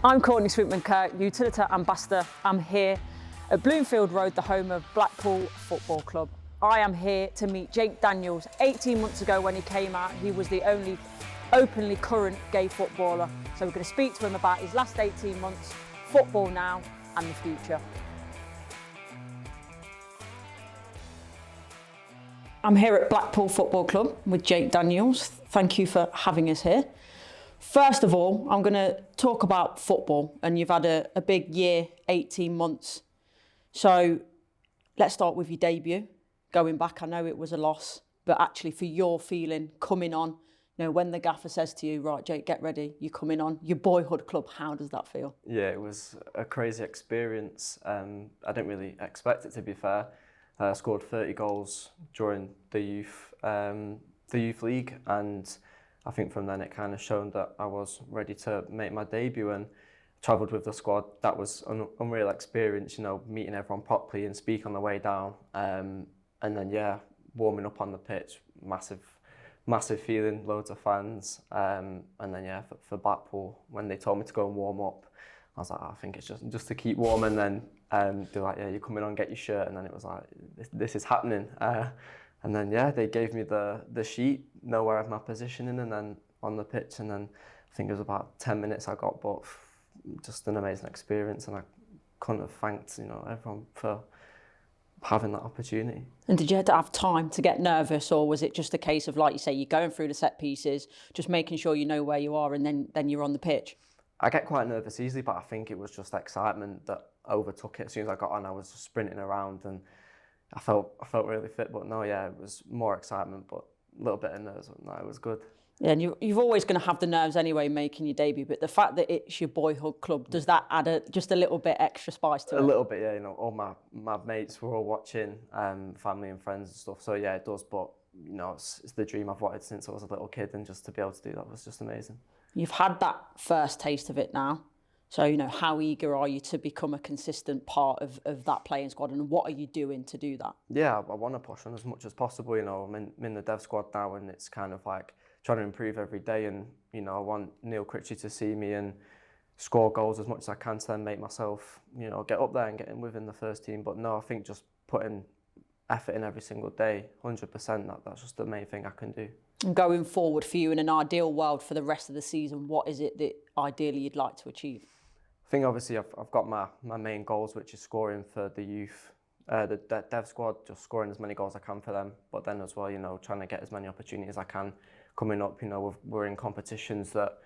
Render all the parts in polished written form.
I'm Courtney Sweetman-Kirk, Utilita Ambassador. I'm here at Bloomfield Road, the home of Blackpool Football Club. I am here to meet Jake Daniels. 18 months ago when he came out, he was the only openly current gay footballer. So we're going to speak to him about his last 18 months, football now and the future. I'm here at Blackpool Football Club with Jake Daniels. Thank you for having us here. First of all, I'm going to talk about football, and you've had a big year, 18 months. So let's start with your debut. Going back, I know it was a loss, but actually for your feeling coming on, you know, when the gaffer says to you, right, Jake, get ready, you're coming on, your boyhood club, how does that feel? Yeah, it was a crazy experience. I didn't really expect it, to be fair. I scored 30 goals during the youth league, and I think from then it kind of showed that I was ready to make my debut and travelled with the squad. That was an unreal experience, you know, meeting everyone properly and speak on the way down. And then, yeah, warming up on the pitch, massive feeling, loads of fans. And then, yeah, for Blackpool, when they told me to go and warm up, I was like, I think it's just to keep warm. And then they're like, yeah, you're coming on, get your shirt. And then it was like, this is happening. And then, yeah, they gave me the sheet, know where I have my positioning, and then on the pitch. And then I think it was about 10 minutes I got, but just an amazing experience. And I couldn't have thanked, you know, everyone for having that opportunity. And did you have to have time to get nervous, or was it just a case of, like you say, you're going through the set pieces, just making sure you know where you are, and then you're on the pitch? I get quite nervous easily, but I think it was just excitement that overtook it. As soon as I got on, I was just sprinting around, and I felt really fit. But no, yeah, it was more excitement, but a little bit of nerves. But no, it was good. Yeah, and you've always going to have the nerves anyway, making your debut. But the fact that it's your boyhood club, does that add just a little bit extra spice to it? A little bit, yeah. You know, all my mates were all watching, family and friends and stuff. So yeah, it does. But you know, it's the dream I've wanted since I was a little kid, and just to be able to do that was just amazing. You've had that first taste of it now. So, you know, how eager are you to become a consistent part of that playing squad, and what are you doing to do that? Yeah, I want to push on as much as possible. You know, I'm in the dev squad now, and it's kind of like trying to improve every day. And, you know, I want Neil Critchley to see me and score goals as much as I can to then make myself, you know, get up there and get in within the first team. But no, I think just putting effort in every single day, 100%, that's just the main thing I can do. And going forward for you, in an ideal world for the rest of the season, what is it that ideally you'd like to achieve? I think obviously I've got my main goals, which is scoring for the youth, the dev squad, just scoring as many goals as I can for them. But then as well, you know, trying to get as many opportunities as I can coming up. You know, we're in competitions that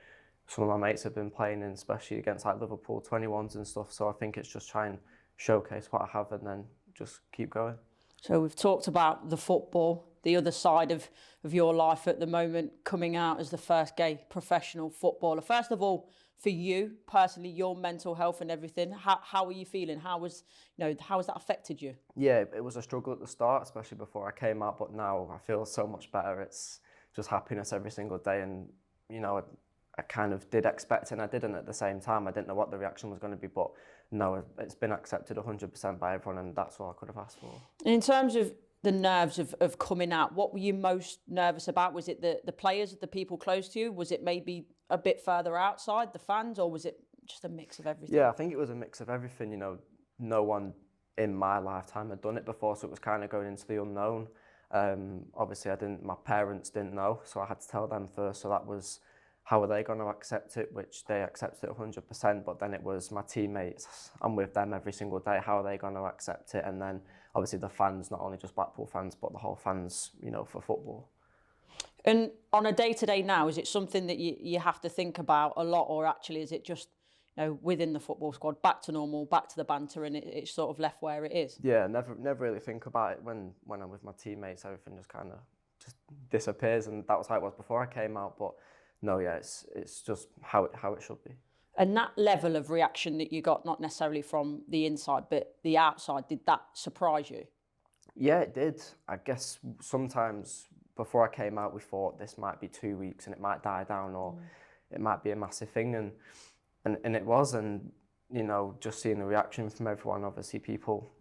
some of my mates have been playing in, especially against like Liverpool 21s and stuff. So I think it's just try and showcase what I have and then just keep going. So we've talked about the football, the other side of your life at the moment, coming out as the first gay professional footballer. First of all, for you personally, your mental health and everything, how are you feeling? How has that affected you? Yeah, it was a struggle at the start, especially before I came out, but now I feel so much better. It's just happiness every single day, and you know, I kind of did expect it, and I didn't at the same time. I didn't know what the reaction was going to be, but no, it's been accepted 100% by everyone, and that's all I could have asked for. In terms of the nerves of coming out, what were you most nervous about? Was it the players, the people close to you? Was it maybe a bit further outside, the fans, or was it just a mix of everything? Yeah, I think it was a mix of everything. You know, no one in my lifetime had done it before, so it was kind of going into the unknown. Obviously, my parents didn't know, so I had to tell them first. So that was, how are they going to accept it? Which they accepted it 100%. But then it was my teammates. I'm with them every single day. How are they going to accept it? And then obviously the fans, not only just Blackpool fans, but the whole fans, you know, for football. And on a day-to-day now, is it something that you have to think about a lot, or actually is it just, you know, within the football squad, back to normal, back to the banter, and it's sort of left where it is? Yeah, never really think about it when I'm with my teammates. Everything just kind of just disappears, and that was how it was before I came out. But no, yeah, it's just how it should be. And that level of reaction that you got, not necessarily from the inside, but the outside, did that surprise you? Yeah, it did. I guess sometimes before I came out, we thought this might be 2 weeks and it might die down, or it might be a massive thing, and it was. And you know, just seeing the reaction from everyone, obviously people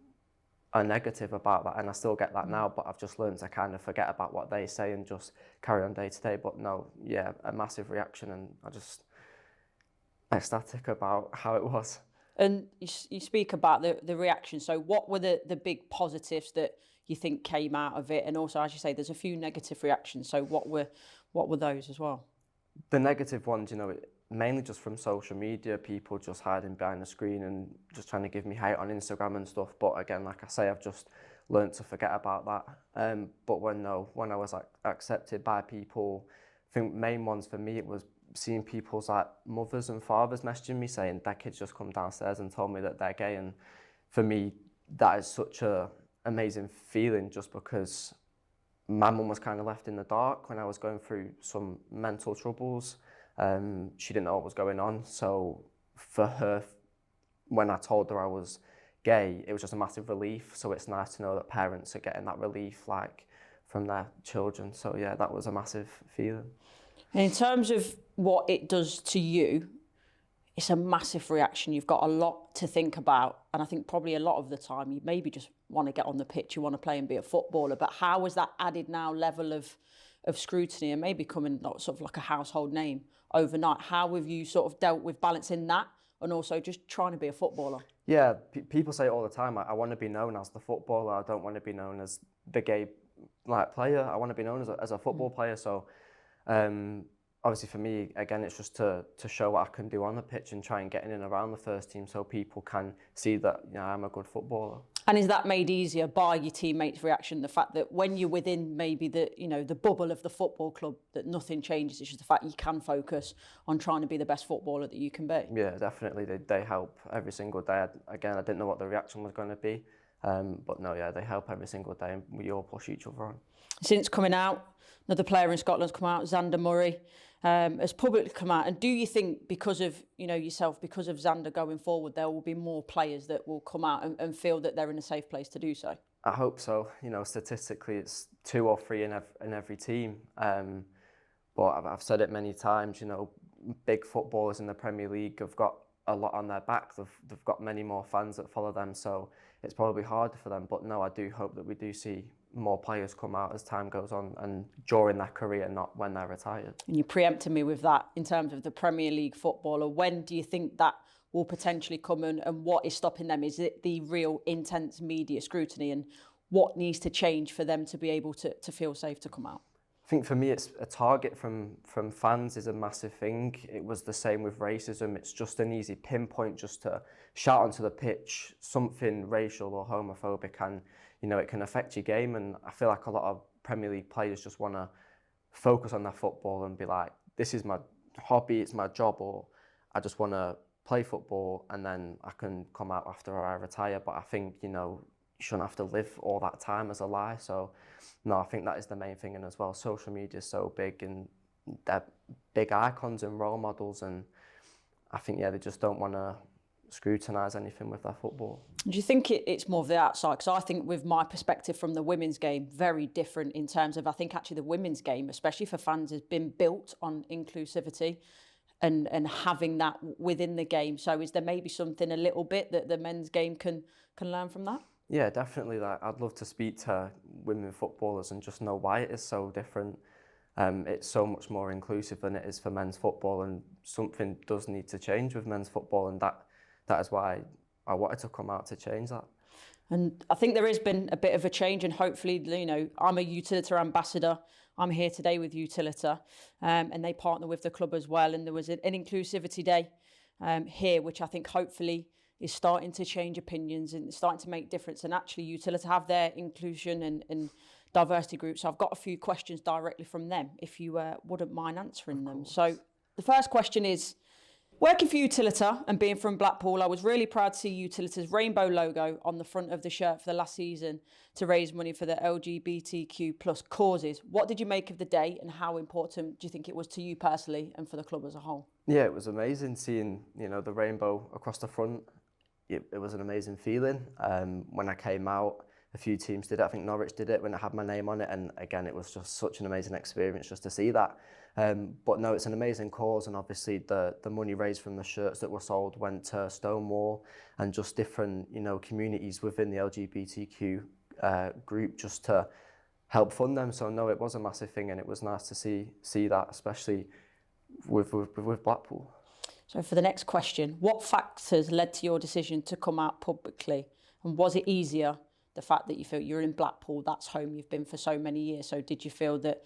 are negative about that, and I still get that now, but I've just learned to kind of forget about what they say and just carry on day to day. But no, yeah, a massive reaction, and ecstatic about how it was. And you speak about the reaction. So what were the big positives that you think came out of it? And also, as you say, there's a few negative reactions. So what were those as well? The negative ones, mainly just from social media, people just hiding behind the screen and just trying to give me hate on Instagram and stuff. But again, like I say, I've just learned to forget about that. But when I was accepted by people, I think main ones for me, it was seeing people's like mothers and fathers messaging me saying their kids just come downstairs and told me that they're gay. And for me, that is such a amazing feeling, just because my mum was kind of left in the dark when I was going through some mental troubles. She didn't know what was going on. So for her, when I told her I was gay, it was just a massive relief. So it's nice to know that parents are getting that relief like from their children. So yeah, that was a massive feeling. And in terms of what it does to you, it's a massive reaction. You've got a lot to think about. And I think probably a lot of the time you maybe just want to get on the pitch, you want to play and be a footballer. But how is that added now level of scrutiny and maybe becoming sort of like a household name overnight? How have you sort of dealt with balancing that and also just trying to be a footballer? Yeah, people say it all the time, I want to be known as the footballer. I don't want to be known as the gay player. I want to be known as a football player. So obviously for me, again, it's just to show what I can do on the pitch and try and get in and around the first team so people can see that I'm a good footballer. And is that made easier by your teammates' reaction? The fact that when you're within maybe the bubble of the football club, that nothing changes. It's just the fact you can focus on trying to be the best footballer that you can be. Yeah, definitely. They help every single day. I didn't know what the reaction was going to be. But no, yeah, they help every single day and we all push each other on. Since coming out, another player in Scotland's come out, Xander Murray, has publicly come out. And do you think because of yourself, because of Xander going forward, there will be more players that will come out and feel that they're in a safe place to do so? I hope so. Statistically, it's 2 or 3 in every team. But I've said it many times. Big footballers in the Premier League have got a lot on their back. They've got many more fans that follow them, so it's probably harder for them. But no, I do hope that we do see more players come out as time goes on and during their career, not when they're retired. And you preempted me with that in terms of the Premier League footballer. When do you think that will potentially come and what is stopping them? Is it the real intense media scrutiny and what needs to change for them to be able to feel safe to come out? I think for me, it's a target from fans is a massive thing. It was the same with racism. It's just an easy pinpoint just to shout onto the pitch something racial or homophobic, and it can affect your game. And I feel like a lot of Premier League players just want to focus on their football and be like, this is my hobby, it's my job, or I just want to play football and then I can come out after I retire. But I think you shouldn't have to live all that time as a lie. So no, I think that is the main thing. And as well, social media is so big and they're big icons and role models, and I think they just don't want to scrutinise anything with their football. Do you think it's more of the outside? Because I think with my perspective from the women's game, very different in terms of, I think actually the women's game, especially for fans, has been built on inclusivity and having that within the game. So is there maybe something a little bit that the men's game can learn from that? Yeah, definitely. I'd love to speak to women footballers and just know why it is so different. It's so much more inclusive than it is for men's football, and something does need to change with men's football, and that is why I wanted to come out to change that. And I think there has been a bit of a change, and hopefully, I'm a Utilita ambassador. I'm here today with Utilita, and they partner with the club as well. And there was an inclusivity day here, which I think hopefully is starting to change opinions and starting to make difference. And actually, Utilita have their inclusion and diversity groups. So I've got a few questions directly from them, if you wouldn't mind answering them. So the first question is, working for Utilita and being from Blackpool, I was really proud to see Utilita's rainbow logo on the front of the shirt for the last season to raise money for the LGBTQ plus causes. What did you make of the day and how important do you think it was to you personally and for the club as a whole? Yeah, it was amazing seeing, the rainbow across the front. It was an amazing feeling. When I came out, a few teams did it. I think Norwich did it when I had my name on it. And again, it was just such an amazing experience just to see that. But no, it's an amazing cause. And obviously the money raised from the shirts that were sold went to Stonewall and just different, communities within the LGBTQ group just to help fund them. So no, it was a massive thing, and it was nice to see that, especially with Blackpool. So for the next question, what factors led to your decision to come out publicly? And was it easier, the fact that you feel you're in Blackpool, that's home, you've been for so many years? So did you feel that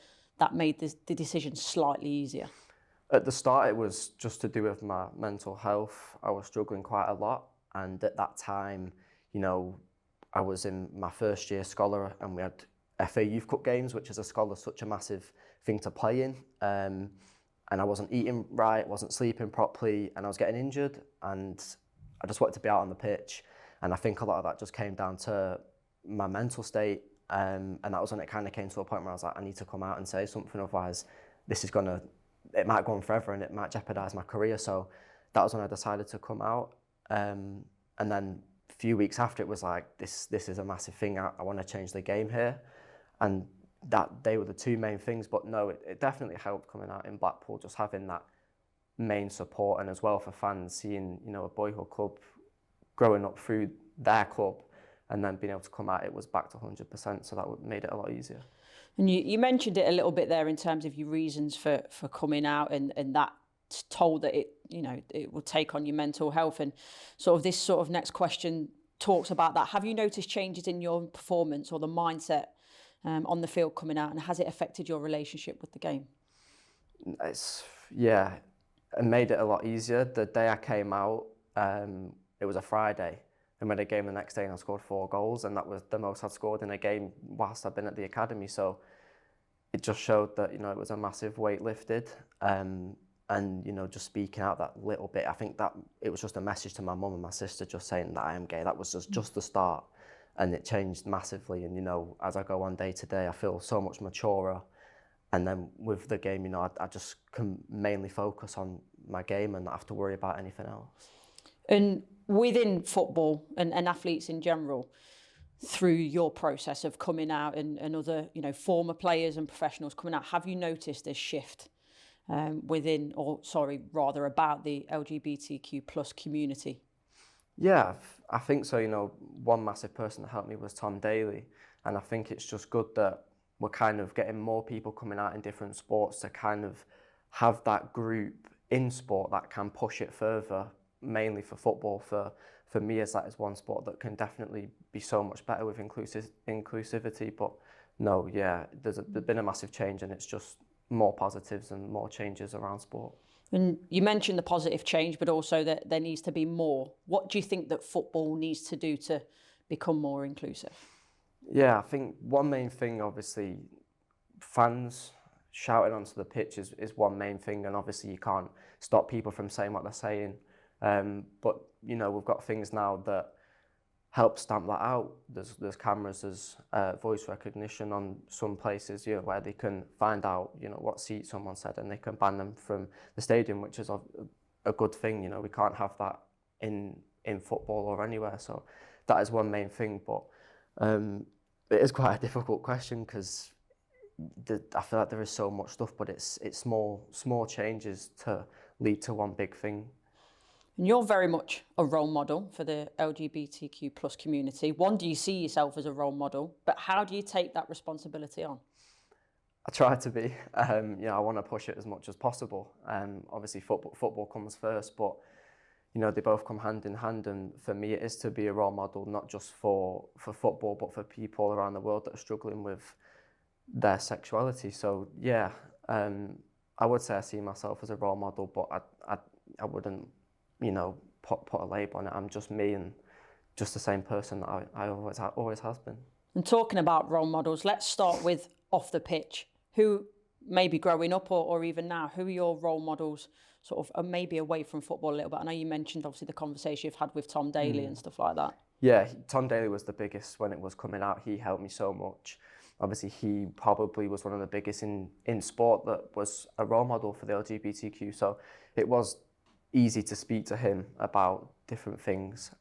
made the decision slightly easier? At the start, it was just to do with my mental health. I was struggling quite a lot. And at that time, I was in my first year scholar, and we had FA Youth Cup games, which as a scholar is such a massive thing to play in. And I wasn't eating right, wasn't sleeping properly, and I was getting injured, and I just wanted to be out on the pitch. And I think a lot of that just came down to my mental state, and that was when it kind of came to a point where I was like, I need to come out and say something, otherwise it might go on forever and it might jeopardise my career. So that was when I decided to come out. And then a few weeks after, it was like, this is a massive thing, I want to change the game here. And that they were the two main things. But no, it definitely helped coming out in Blackpool, just having that main support, and as well for fans, seeing a boyhood club growing up through their club, and then being able to come out, it was back to 100%. So that made it a lot easier. And you mentioned it a little bit there in terms of your reasons for coming out, and that told that it will take on your mental health, and sort of this sort of next question talks about that. Have you noticed changes in your performance or the mindset on the field coming out, and has it affected your relationship with the game? It made it a lot easier. The day I came out, it was a Friday, and we had a game the next day, and I scored 4 goals, and that was the most I'd scored in a game whilst I've been at the academy. So it just showed that it was a massive weight lifted, and just speaking out that little bit. I think that it was just a message to my mum and my sister, just saying that I am gay. That was just the start. And it changed massively. And, as I go on day to day, I feel so much maturer. And then with the game, I just can mainly focus on my game and not have to worry about anything else. And within football and athletes in general, through your process of coming out and other, former players and professionals coming out, have you noticed this shift about the LGBTQ plus community? Yeah, I think so. One massive person that helped me was Tom Daly. And I think it's just good that we're kind of getting more people coming out in different sports to kind of have that group in sport that can push it further, mainly for football. For me, as that is one sport that can definitely be so much better with inclusivity. But no, there's been a massive change, and it's just more positives and more changes around sport. And you mentioned the positive change, but also that there needs to be more. What do you think that football needs to do to become more inclusive? Yeah, I think one main thing, obviously, fans shouting onto the pitch is one main thing, and obviously you can't stop people from saying what they're saying. But we've got things now that help stamp that out. There's cameras, there's voice recognition on some places, where they can find out, what seat someone said, and they can ban them from the stadium, which is a good thing. We can't have that in football or anywhere. So that is one main thing. But it is quite a difficult question, because I feel like there is so much stuff, but it's small changes to lead to one big thing. And you're very much a role model for the LGBTQ plus community. One, do you see yourself as a role model? But how do you take that responsibility on? I try to be. I want to push it as much as possible. Obviously, football comes first, but they both come hand in hand. And for me, it is to be a role model, not just for football, but for people around the world that are struggling with their sexuality. So I would say I see myself as a role model, but I wouldn't put a label on it. I'm just me, and just the same person that I always has been. And talking about role models, let's start with off the pitch. Who, maybe growing up or even now, who are your role models sort of maybe away from football a little bit? I know you mentioned obviously the conversation you've had with Tom Daly and stuff like that. Yeah, Tom Daly was the biggest when it was coming out. He helped me so much. Obviously, he probably was one of the biggest in sport that was a role model for the LGBTQ. So it was easy to speak to him about different things.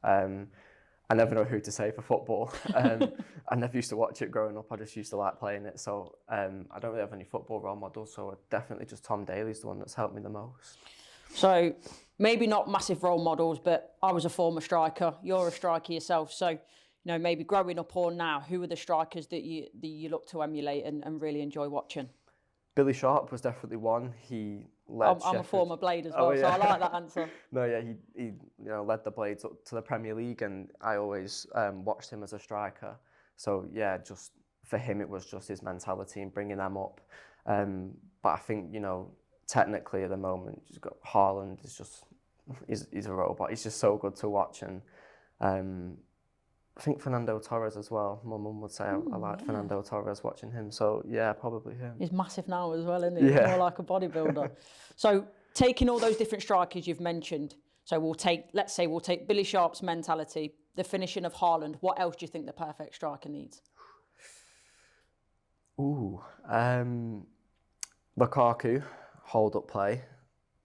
I never know who to say for football. I never used to watch it growing up. I just used to like playing it. So I don't really have any football role models. So definitely just Tom Daly's the one that's helped me the most. So maybe not massive role models, but I was a former striker. You're a striker yourself. So, maybe growing up or now, who are the strikers that you look to emulate and really enjoy watching? Billy Sharp was definitely one. He led I'm a former Blade as well, Oh, yeah. so I like that answer. No, yeah, he led the Blades up to the Premier League, and I always watched him as a striker. So yeah, just for him, it was just his mentality and bringing them up. But I think technically at the moment, you've got Haaland is just he's a robot. He's just so good to watch, and I think Fernando Torres as well. My mum would say I liked Fernando Torres watching him. So yeah, probably him. He's massive now as well, isn't he? Yeah. More like a bodybuilder. So taking all those different strikers you've mentioned, so let's say we'll take Billy Sharp's mentality, the finishing of Haaland. What else do you think the perfect striker needs? Lukaku, hold up play.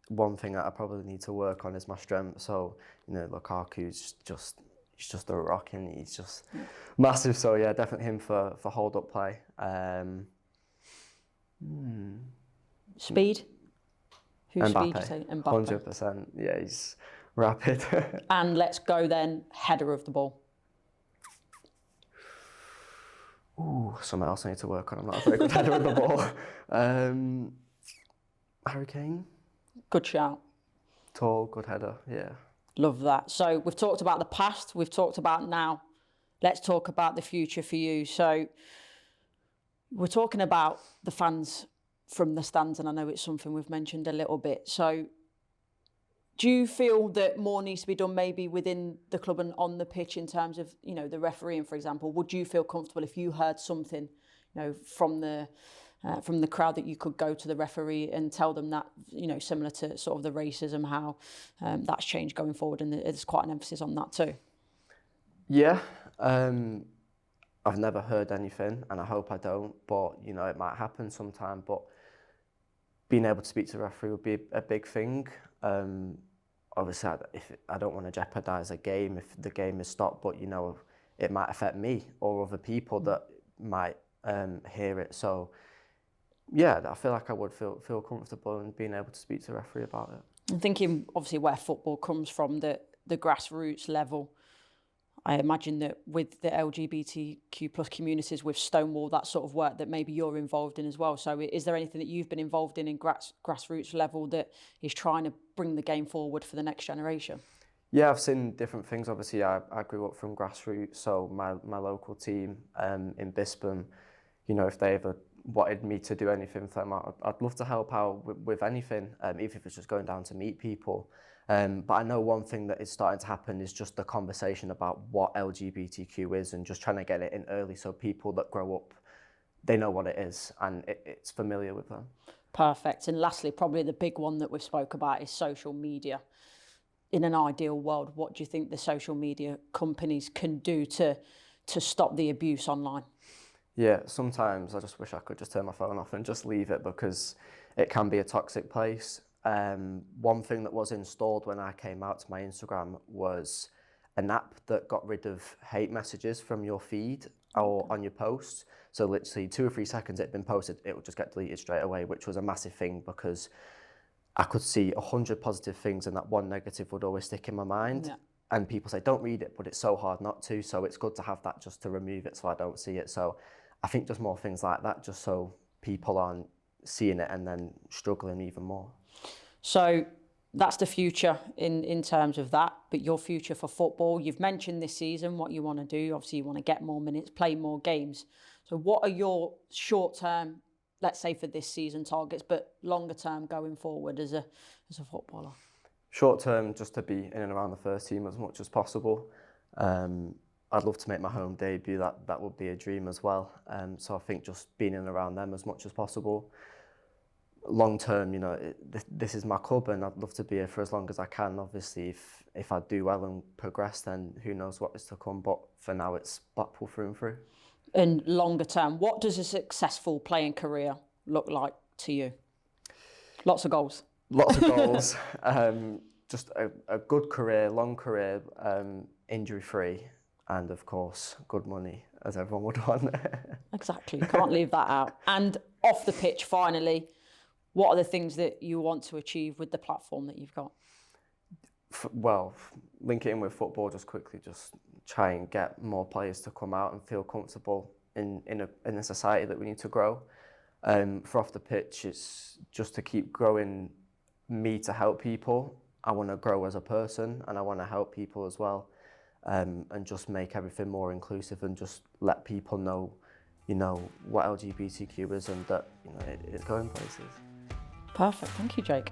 One thing that I probably need to work on is my strength. So Lukaku's he's just a rock, and he's just massive. So yeah, definitely him for hold up play. Speed. Who's Mbappe, speed do you say? Mbappe. 100%. Yeah, he's rapid. And let's go then, header of the ball. Something else I need to work on. I'm not a very good header of the ball. Harry Kane. Good shout. Tall, good header, yeah. Love that. So we've talked about the past, we've talked about now. Let's talk about the future for you. So we're talking about the fans from the stands, and I know it's something we've mentioned a little bit. So do you feel that more needs to be done maybe within the club and on the pitch in terms of, the refereeing, for example? Would you feel comfortable if you heard something, from the crowd, that you could go to the referee and tell them that, similar to sort of the racism, how that's changed going forward, and there's quite an emphasis on that too? Yeah, I've never heard anything, and I hope I don't, but it might happen sometime. But being able to speak to the referee would be a big thing. Obviously, I don't want to jeopardise a game if the game is stopped, but it might affect me or other people that might hear it. So yeah, I feel like I would feel comfortable in being able to speak to the referee about it. I'm thinking obviously where football comes from, the grassroots level. I imagine that with the LGBTQ plus communities, with Stonewall, that sort of work that maybe you're involved in as well. So is there anything that you've been involved in grassroots level that is trying to bring the game forward for the next generation? Yeah, I've seen different things. Obviously, I grew up from grassroots, so my local team in Bispam, if they ever wanted me to do anything for them, I'd love to help out with anything, even if it's just going down to meet people. But I know one thing that is starting to happen is just the conversation about what LGBTQ is, and just trying to get it in early so people that grow up, they know what it is and it's familiar with them. Perfect. And lastly, probably the big one that we've spoke about is social media. In an ideal world, what do you think the social media companies can do to stop the abuse online? Yeah, sometimes I just wish I could just turn my phone off and just leave it, because it can be a toxic place. One thing that was installed when I came out to my Instagram was an app that got rid of hate messages from your feed or on your posts. So literally 2 or 3 seconds it had been posted, it would just get deleted straight away, which was a massive thing, because I could see 100 positive things and that one negative would always stick in my mind. Yeah. And people say, don't read it, but it's so hard not to. So it's good to have that just to remove it so I don't see it. So I think just more things like that, just so people aren't seeing it and then struggling even more. So that's the future in terms of that, but your future for football, you've mentioned this season what you want to do. Obviously, you want to get more minutes, play more games. So what are your short-term, let's say for this season, targets, but longer-term going forward as a footballer? Short-term, just to be in and around the first team as much as possible. I'd love to make my home debut. That would be a dream as well. So I think just being in and around them as much as possible. Long term, this is my club, and I'd love to be here for as long as I can. Obviously, if I do well and progress, then who knows what is to come. But for now, it's Blackpool through and through. And longer term, what does a successful playing career look like to you? Lots of goals. Lots of goals. Just a good career, long career, injury-free, and of course, good money, as everyone would want. Exactly, can't leave that out. And off the pitch, finally, what are the things that you want to achieve with the platform that you've got? Well, link it in with football just quickly, just try and get more players to come out and feel comfortable in a society that we need to grow. For off the pitch, it's just to keep growing me to help people. I want to grow as a person and I want to help people as well, and just make everything more inclusive and just let people know, what LGBTQ is and that, it's going places. Perfect. Thank you, Jake.